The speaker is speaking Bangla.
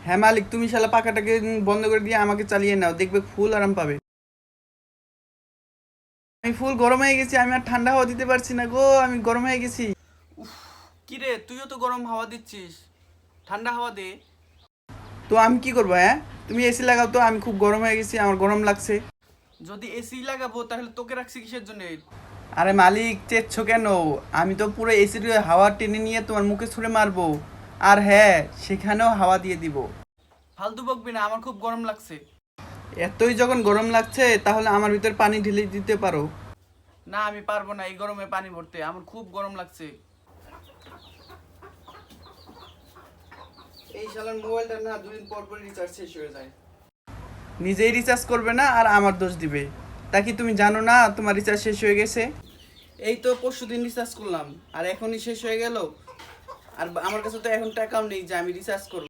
হ্যাঁ মালিক, তুমি শালা পাখাটাকে বন্ধ করে দিয়ে আমাকে চালিয়ে নাও, দেখবে ফুল আরাম পাবে। আমি ফুল গরম হয়ে গেছি, আমি আর ঠান্ডা হাওয়া দিতে পারছি না গো, আমি গরম হয়ে গেছি। কিরে, তুইও তো গরম হাওয়া দিচ্ছিস, ঠান্ডা হাওয়া দে। তো আমি কি করবো? হ্যাঁ, তুমি এসি লাগাও তো, আমি খুব গরম হয়ে গেছি, আমার গরম লাগছে। যদি এসি লাগাবো তাহলে তোকে রাখছি কিসের জন্য? আরে মালিক, চেচ্ছো কেন? আমি তো পুরো এসির হাওয়া টেনে নিয়ে তোমার মুখে ছুঁড়ে মারবো। আর হ্যাঁ, সেখানেও হাওয়া দিয়ে দিব। ফালতু বকবি না, আমার খুব গরম লাগছে। এতই যখন গরম লাগছে তাহলে আমার ভিতর পানি ঢেলে দিতে পারো। না, আমি পারবো না এই গরমে পানি ভরতে, আমার খুব গরম লাগছে। এই শালার মোবাইলটা না 2 দিন পর পর রিচার্জ শেষ হয়ে যায়। নিজেই রিচার্জ করবে না আর আমার দোষ দিবে। তা কি তুমি জানো না তোমার রিচার্জ শেষ হয়ে গেছে? এই তো পরশুদিন রিচার্জ করলাম আর এখনই শেষ হয়ে গেল। আর আমার কাছে তো এখন টাকাও নেই যে আমি রিচার্জ করব।